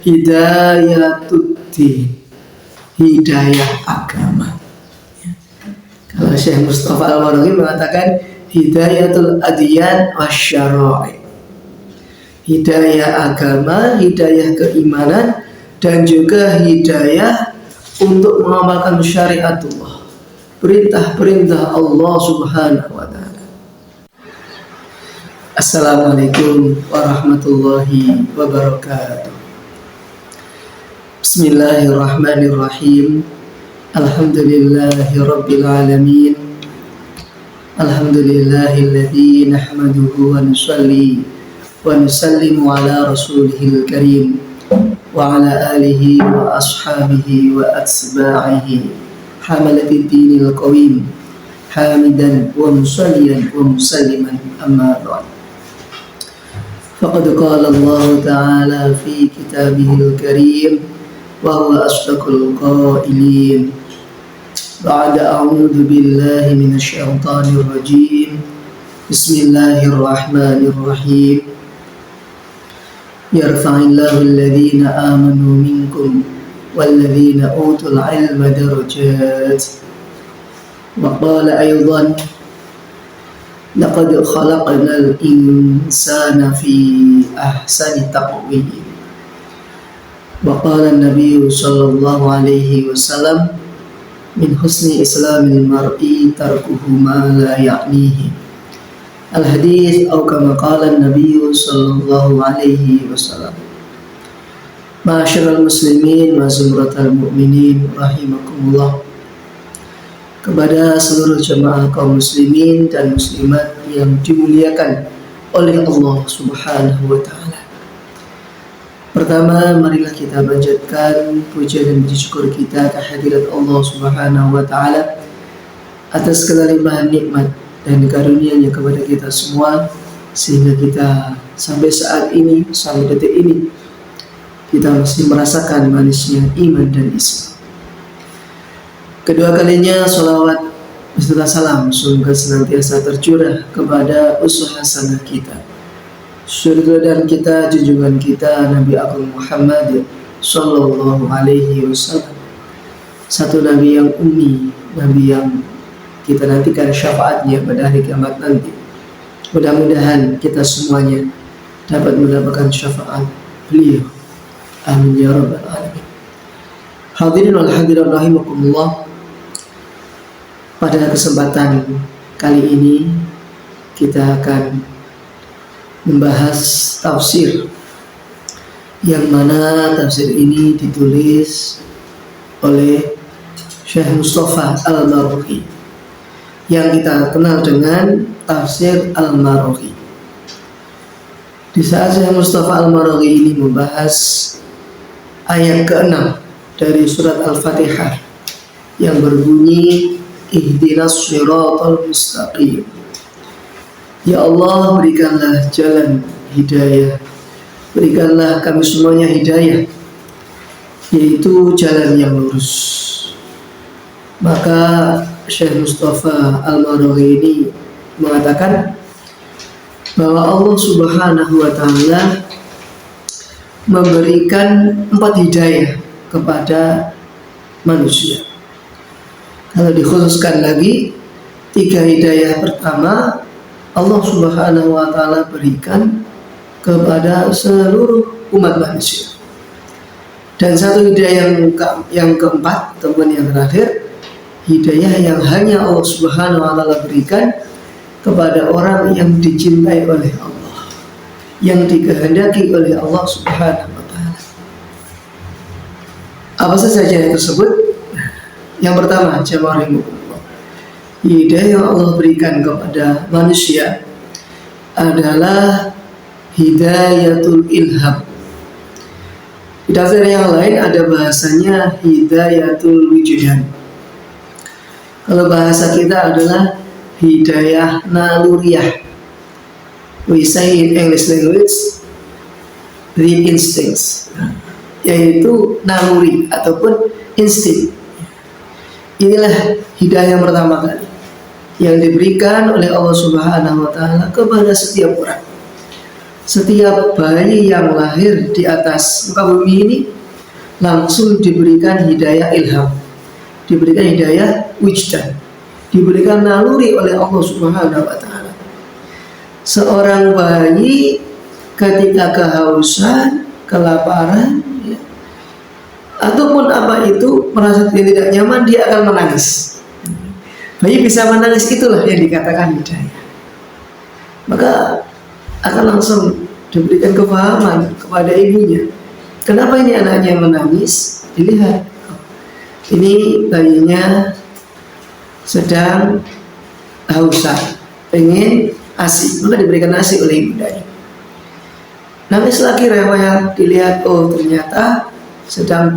Hidayatuddin, hidayah agama. Kalau Syekh Mustafa Al-Maraghi mengatakan hidayatul adyan wasyara'i, hidayah agama, hidayah keimanan, dan juga hidayah untuk mengamalkan syariatullah, perintah-perintah Allah Subhanahu wa ta'ala. Assalamualaikum warahmatullahi wabarakatuh. Bismillahirrahmanirrahim. Alhamdulillahi rabbil alamin. Alhamdulillahilladzi nahmaduhu wa nusalli wa nusallimu ala rasulihil karim wa ala alihi wa ashabihi wa atba'ihi hamalati dinil qawim hamidan wa musalliyan wa musalliman amma ba'd. Faqad qala Allah ta'ala fi kitabihil karim wa huwa asdaqul qailin. Ba'da a'udzu billahi minasy syaithanir rajim. Bismillahirrahmanirrahim. Yarfa'illahu alladhina amanu minkum walladhina utul ilma darajat. Wa qala aydan laqad khalaqnal insana fi ahsani taqwim. Wa qala an-nabiy sallallahu alaihi wasallam min husni islamil mar'i tarkuhu ma la ya'nihi. Al-hadits atau kama qala an-nabiy sallallahu alaihi wasallam. Ma'asyiral muslimin wa zumratal mu'minin rahimakumullah. Kepada seluruh jemaah kaum muslimin dan muslimat yang dimuliakan oleh Allah Subhanahu wa ta'ala. Pertama, marilah kita panjatkan puja dan puji syukur kita kehadirat Allah Subhanahu wa ta'ala atas segala limpahan nikmat dan karunia-Nya kepada kita semua, sehingga kita sampai saat ini, sampai detik ini, kita masih merasakan manisnya iman dan Islam. Kedua kalinya salawat beserta salam semoga senantiasa tercurah kepada uswah hasanah kita, surga dan kita, junjungan kita Nabi Agung Muhammad sallallahu alaihi wasallam, satu Nabi yang ummi, Nabi yang kita nantikan syafaatnya pada hari kiamat nanti. Mudah-mudahan kita semuanya dapat mendapatkan syafaat beliau. Amin ya rabbal alamin. Hadirin wal hadirat rahimakumullah. Pada kesempatan kali ini kita akan membahas tafsir, yang mana tafsir ini ditulis oleh Syekh Mustafa Al-Maraghi yang kita kenal dengan tafsir Al-Maraghi. Di saat Syekh Mustafa Al-Maraghi ini membahas ayat ke-6 dari surat Al-Fatihah yang berbunyi ihdinas shiratal mustaqim. Ya Allah, berikanlah jalan hidayah, berikanlah kami semuanya hidayah, yaitu jalan yang lurus. Maka Syekh Mustafa Al-Maraghi ini mengatakan bahwa Allah Subhanahu wa ta'ala memberikan 4 hidayah kepada manusia. Kalau dikhususkan lagi, 3 hidayah pertama Allah Subhanahu wa ta'ala berikan kepada seluruh umat manusia. Dan 1 hidayah yang keempat, teman yang terakhir, hidayah yang hanya Allah Subhanahu wa ta'ala berikan kepada orang yang dicintai oleh Allah, yang dikehendaki oleh Allah Subhanahu wa ta'ala. Apa saja yang tersebut? Yang pertama, jamaah rahimahullah, hidayah yang Allah berikan kepada manusia adalah hidayatul ilham. Di tafsir yang lain ada bahasanya hidayatul wujdan. Kalau bahasa kita adalah hidayah naluriyah. We say in English language the instincts, yaitu naluri ataupun insting. Inilah hidayah yang pertama kali yang diberikan oleh Allah Subhanahu wa ta'ala kepada setiap orang. Setiap bayi yang lahir di atas muka bumi ini langsung diberikan hidayah ilham, diberikan hidayah wijdan, diberikan naluri oleh Allah Subhanahu wa Ta'ala. Seorang bayi ketika kehausan, kelaparan, ya, ataupun apa itu, merasa tidak nyaman, dia akan menangis. Bayi bisa menangis, itulah yang dikatakan hidayah. Maka akan langsung diberikan kefahaman kepada ibunya. Kenapa ini anaknya menangis? Dilihat, ini bayinya sedang hausan, pengen ASI, maka diberikan ASI oleh ibundanya. Nangis lagi rewel, dilihat, oh ternyata sedang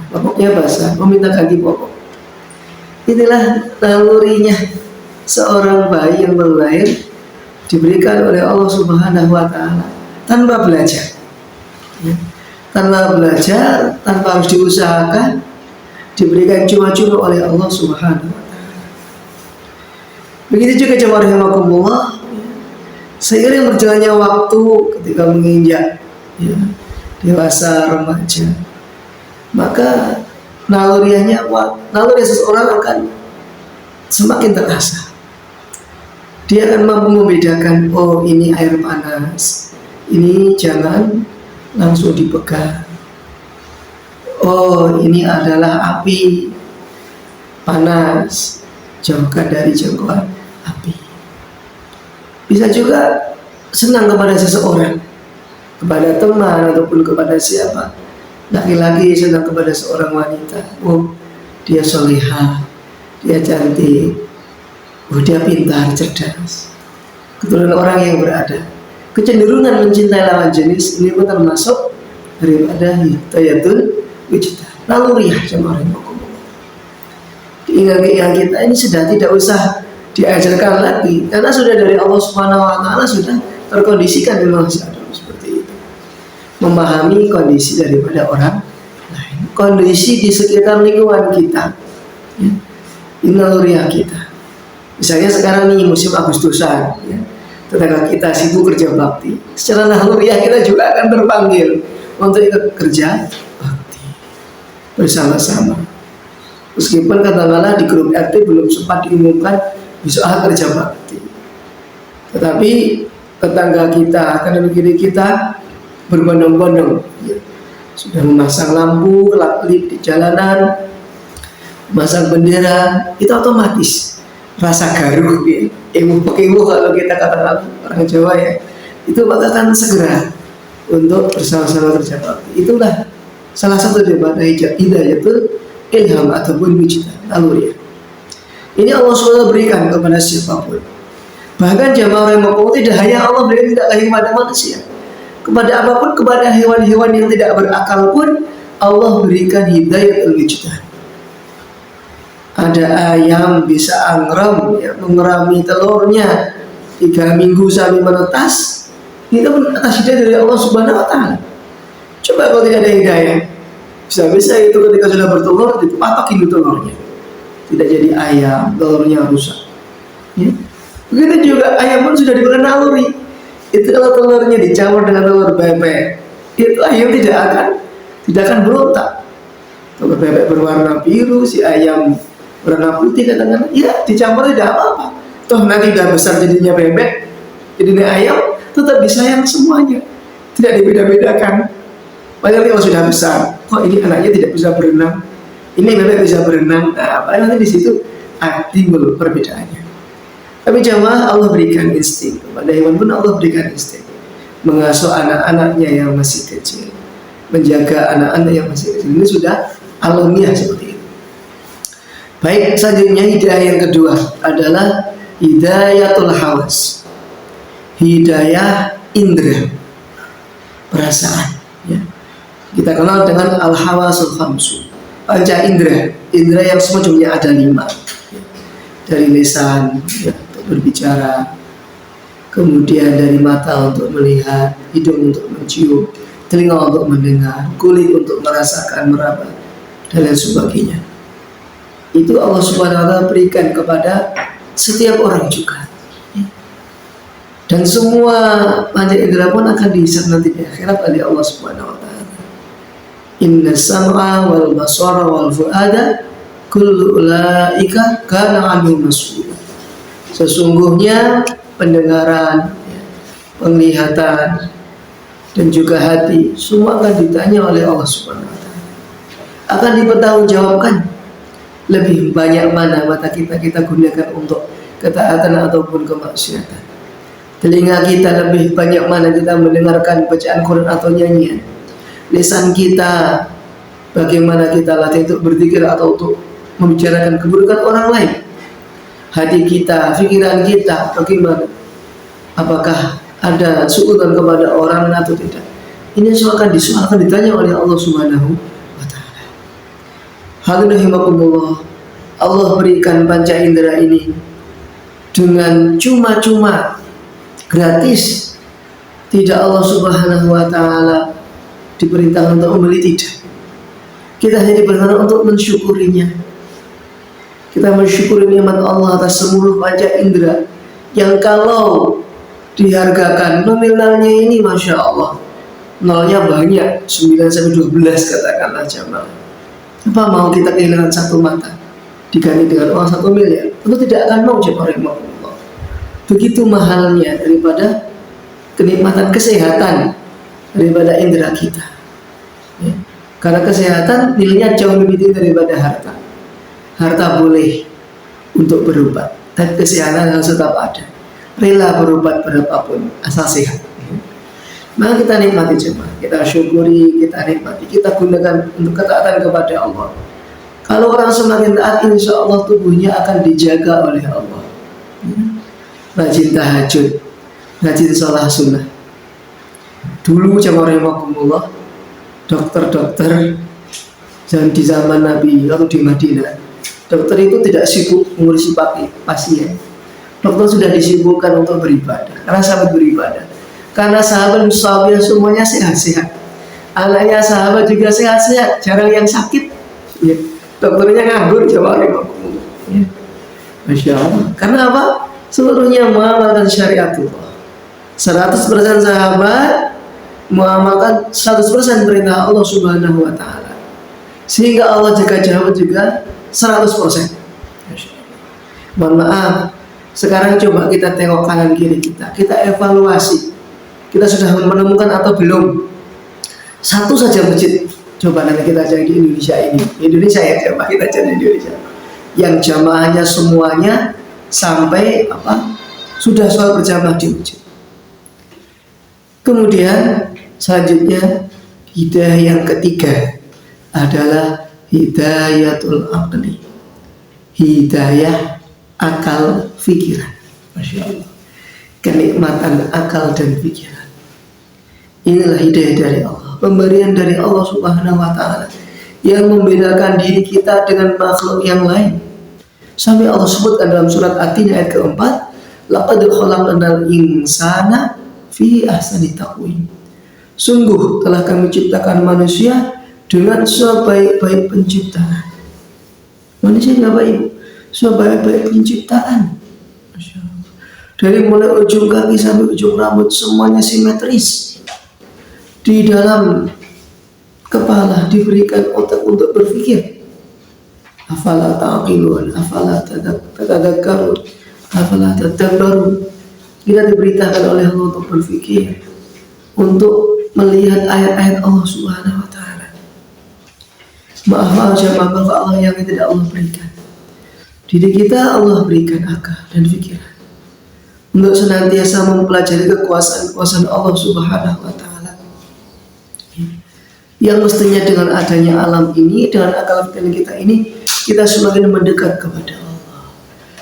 popoknya basah, meminta ganti popok. Inilah nalurinya seorang bayi yang baru lahir, diberikan oleh Allah Subhanahu wa Ta'ala tanpa belajar, ya. Tanpa belajar, tanpa harus diusahakan, diberikan cuma-cuma oleh Allah Subhanahu wa Ta'ala. Begitu juga jemaah rahimakumullah, seiring berjalannya waktu, ketika menginjak, ya, dewasa, remaja, maka naluri seseorang akan semakin terasa. Dia akan mampu membedakan, oh ini air panas, ini jangan langsung dipegang. Oh ini adalah api panas, jauhkan dari jangkauan api. Bisa juga senang kepada seseorang, kepada teman ataupun kepada siapa. Laki-laki senang kepada seorang wanita, oh dia solehah, dia cantik, oh dia pintar, cerdas. Keturunan orang yang berada, kecenderungan mencintai lawan jenis ini pun termasuk daripada hidayatul wijdan, naluriah jemaah rahimakumullah. Keinginan kita ini sudah tidak usah diajarkan lagi, karena sudah dari Allah Subhanahu wa Ta'ala sudah terkondisikan memang seperti itu. Memahami kondisi daripada orang lain, kondisi di sekitar lingkungan kita, ya. Ini naluriah kita. Misalnya sekarang nih musim Agustusan, ya, tetangga kita sibuk kerja bakti, secara naluriah kita juga akan terpanggil untuk ikut kerja bakti bersama-sama. Meskipun katakanlah di grup RT belum sempat diumumkan besok kerja bakti, tetapi tetangga kita, kanan kiri kita berbondong-bondong, ya, sudah memasang lampu kelap-kelip di jalanan, memasang bendera, itu otomatis rasa garuh, ya, ibu kalau kita katakan orang Jawa, ya, itu maka akan segera untuk bersama-sama kerja bakti. Itulah salah satu daripada hidayatul ilham ataupun wijdan, naluri. Ini Allah SWT berikan kepada siapapun. Bahkan jamaah rahimakumullah, tidak hanya Allah berikan, tidak hanya kepada manusia, kepada apapun, kepada hewan-hewan yang tidak berakal pun Allah berikan hidayatul wijdan. Ada ayam bisa angram, ya, mengerami telurnya 3 minggu sampai menetas, itu pun atas hidayah dari Allah Subhanahu wa Ta'ala. Coba kalau tidak ada hidayah, bisa-bisa itu ketika sudah bertelur dipatokin telurnya, tidak jadi ayam, telurnya rusak, ya. Begitu juga ayam pun sudah diberikan naluri. Itu kalau telurnya dicampur dengan telur bebek, itu ayam tidak akan berontak. Telur bebek berwarna biru, si ayam warna putih, kadang-kadang ya dicampur tidak apa-apa. Toh nanti udah besar jadinya bebek, jadinya ayam, tetap disayang semuanya, tidak dibeda-bedakan. Padahal kalau sudah besar, kok ini anaknya tidak bisa berenang, ini bebek bisa berenang, nah, nanti di situ timbul perbedaannya. Tapi jamaah Allah berikan insting, kepada hewan pun Allah berikan insting, mengasuh anak-anaknya yang masih kecil, menjaga anak-anak yang masih kecil. Ini sudah alamiah seperti itu. Baik, selanjutnya hidayah yang kedua adalah hidayatul hawas, hidayah indera, perasaan, ya. Kita kenal dengan al-hawasul khamsu, panca indera, indera yang semacamnya ada 5, ya. Dari lisan, ya, untuk berbicara, kemudian dari mata untuk melihat, hidung untuk mencium, telinga untuk mendengar, kulit untuk merasakan, meraba, dan lain sebagainya. Itu Allah Subhanahu wa Ta'ala berikan kepada setiap orang juga. Dan semua panca indera pun akan dihisab nanti di akhirat oleh Allah Subhanahu wa taala. Inna sam'a wal basara wal fuada kullu ulaika kana anhu mas'ula. Sesungguhnya pendengaran, penglihatan, dan juga hati semua akan ditanya oleh Allah Subhanahu wa taala. Akan dipertanggungjawabkan lebih banyak mana mata kita gunakan untuk ketaatan ataupun kemaksiatan. Telinga kita lebih banyak mana kita mendengarkan bacaan Quran atau nyanyian. Lisan kita bagaimana kita latih untuk berzikir atau untuk membicarakan keburukan orang lain. Hati kita, pikiran kita bagaimana? Apakah ada suudzon kepada orang atau tidak? Ini semua akan ditanya oleh Allah Subhanahu wa taala. Hadirin rahimakumullah, Allah berikan panca indera ini dengan cuma-cuma, gratis. Tidak Allah Subhanahu wa taala diperintahkan untuk membeli, tidak. Kita hanya diperintahkan untuk mensyukurinya. Kita mensyukuri nikmat Allah atas seluruh panca indera yang kalau dihargakan nominalnya ini Masya Allah, nolnya banyak, 9 sampai 12 katakanlah jamaah. Apa mau kita kehilangan satu mata diganti dengan uang 1 miliar? Tentu tidak akan mau jemaah rahimahullah. Begitu mahalnya daripada kenikmatan kesehatan daripada indera kita, ya. Karena kesehatan nilainya jauh lebih tinggi daripada harta. Harta boleh untuk berobat, tapi kesehatan harus tetap ada. Rela berobat berapapun asal sehat. Maka kita nikmati jemaah, kita syukuri, kita nikmati, kita gunakan untuk ketaatan kepada Allah. Kalau orang semakin taat, insya Allah tubuhnya akan dijaga oleh Allah. Rajin tahajud, rajin sholat sunnah. Dulu jamaah rahimakumullah, dokter-dokter dan di zaman Nabi atau di Madinah, dokter itu tidak sibuk mengurusi pasien. Dokter sudah disibukkan untuk beribadah, karena sahabat beribadah. Karena sahabat sahabat semuanya sehat-sehat. Anaknya sahabat juga sehat-sehat, jarang yang sakit. Ya. Dokternya nganggur jamaah rahimakumullah. Ya. Masya Allah. Karena apa? Seluruhnya mengamalkan syariatullah. 100% sahabat mengamalkan 100% perintah Allah Subhanahu wa taala. Sehingga Allah jaga sahabat juga 100%. Mohon maaf, sekarang coba kita tengok kanan kiri kita evaluasi. Kita sudah menemukan atau belum satu saja masjid? Coba nanti kita cari di Indonesia ini. Indonesia ya, coba kita cari di Indonesia. Yang jamaahnya semuanya sampai sudah sholat berjamaah di masjid. Kemudian selanjutnya hidayah yang ketiga adalah hidayatul aqli, hidayah akal pikiran. Masya Allah, kenikmatan akal dan pikiran. Inilah hidayah dari Allah, pemberian dari Allah Subhanahu wa taala yang membedakan diri kita dengan makhluk yang lain. Sampai Allah sebutkan dalam surat At-Tin ayat keempat, laqad khalaqnal insana fi ahsani taqwim. Sungguh telah kami ciptakan manusia dengan sebaik-baik penciptaan. Manusia nggak baik, sebaik-baik penciptaan. Dari mulai ujung kaki sampai ujung rambut semuanya simetris. Di dalam kepala diberikan otak untuk berpikir. Afala ta'qilun, afala tadakkarun, afala tadabbarun. Kita diberitakan oleh Allah untuk berpikir, untuk melihat ayat-ayat Allah Subhanahu wa taala. Maaf jemaah Allah yang tidak Allah berikan. Diri kita Allah berikan akal dan pikiran untuk senantiasa mempelajari kekuasaan Allah Subhanahu wa taala. Yang mestinya dengan adanya alam ini, dengan akal pikiran kita ini, kita semakin mendekat kepada Allah,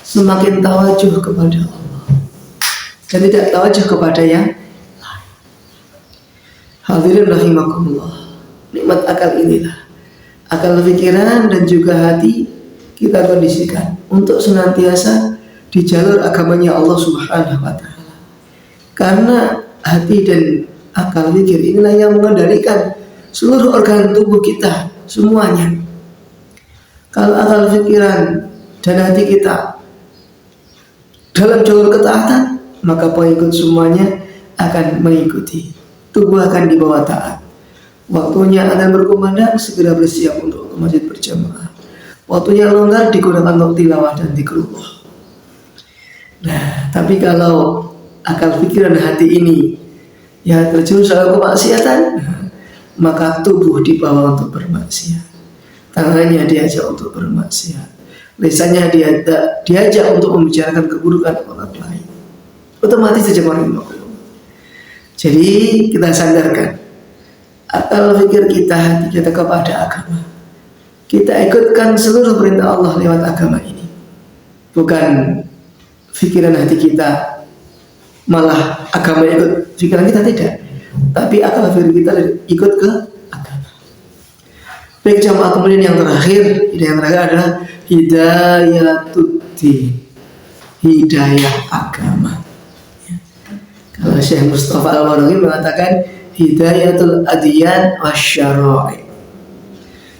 semakin tawajuh kepada Allah, dan tidak tawajuh kepada yang lain. Hadirin rahimakumullah, nikmat akal inilah, akal pikiran dan juga hati kita kondisikan untuk senantiasa di jalur agamanya Allah Subhanahu wa taala. Karena hati dan akal pikir inilah yang mengendalikan seluruh organ tubuh kita semuanya. Kalau akal pikiran dan hati kita dalam jalur ketaatan, maka pengikut semuanya akan mengikuti. Tubuh akan dibawa taat. Waktunya adzan berkumandang, segera bersiap untuk ke masjid berjamaah. Waktunya longgar, digunakan untuk tilawah dan zikrullah. Nah, tapi kalau akal pikiran hati ini ya terjerumus dalam kemaksiatan, maka tubuh dibawa untuk bermaksiat, tangannya diajak untuk bermaksiat, lisannya diajak untuk membicarakan keburukan orang lain. Otomatis saja orang. Jadi kita sandarkan akal pikir kita, hati kita kepada agama. Kita ikutkan seluruh perintah Allah lewat agama ini. Bukan pikiran hati kita malah agama ikut pikiran kita, tidak. Tapi akal pikir kita ikut ke agama. Baik jamaah, kemudian yang terakhir adalah hidayatuddin, hidayah agama. Kalau Syekh Mustafa Al-Maraghi mengatakan hidayatul adyan wasyara'i,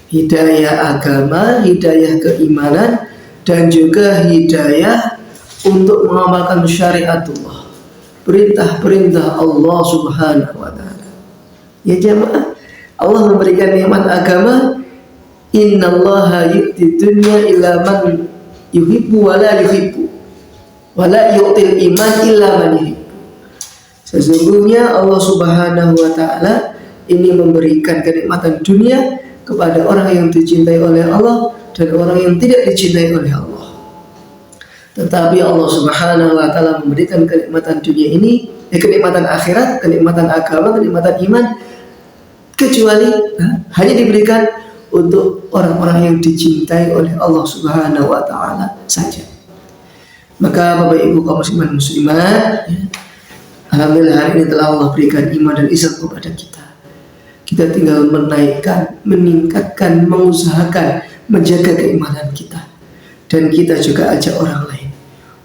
hidayah agama, hidayah keimanan, dan juga hidayah untuk mengamalkan syariatullah, perintah-perintah Allah Subhanahu wa ta'ala. Ya jamaah, Allah memberikan nikmat agama. Innallaha yu'ti dunya illa man yuhibbu wa la yuhibbu wa la yu'til iman illa man yuhibbu. Sesungguhnya Allah Subhanahu wa ta'ala ini memberikan kenikmatan dunia kepada orang yang dicintai oleh Allah dan orang yang tidak dicintai oleh Allah. Tetapi Allah Subhanahu wa ta'ala memberikan kenikmatan dunia ini, kenikmatan akhirat, kenikmatan agama, kenikmatan iman, kecuali hanya diberikan untuk orang-orang yang dicintai oleh Allah Subhanahu wa ta'ala saja. Maka Bapak Ibu kaum muslimin muslimat, alhamdulillah hari ini telah Allah berikan iman dan Islam kepada kita. Kita tinggal menaikkan, meningkatkan, mengusahakan, menjaga keimanan kita. Dan kita juga ajak orang lain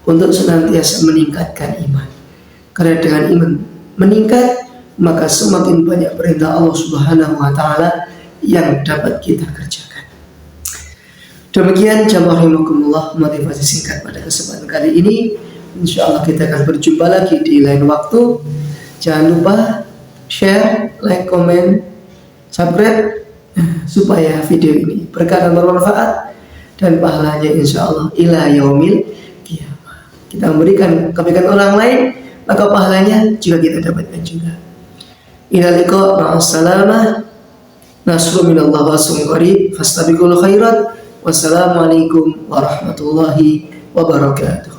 untuk senantiasa meningkatkan iman. Karena dengan iman meningkat, maka semakin banyak perintah Allah Subhanahu wa ta'ala yang dapat kita kerjakan. Demikian jamaah rahimakumullah, motivasi singkat pada kesempatan kali ini. Insyaallah kita akan berjumpa lagi di lain waktu. Jangan lupa share, like, komen, subscribe supaya video ini berkah dan bermanfaat dan pahalanya insyaallah ila yaumil qiyamah. Kita memberikan kebaikan orang lain, maka pahalanya juga kita dapatkan juga. Ila liqa ma'assalamah, nasru minallah wa sumqari fastabiqul khairat. Wassalamualaikum warahmatullahi wabarakatuh.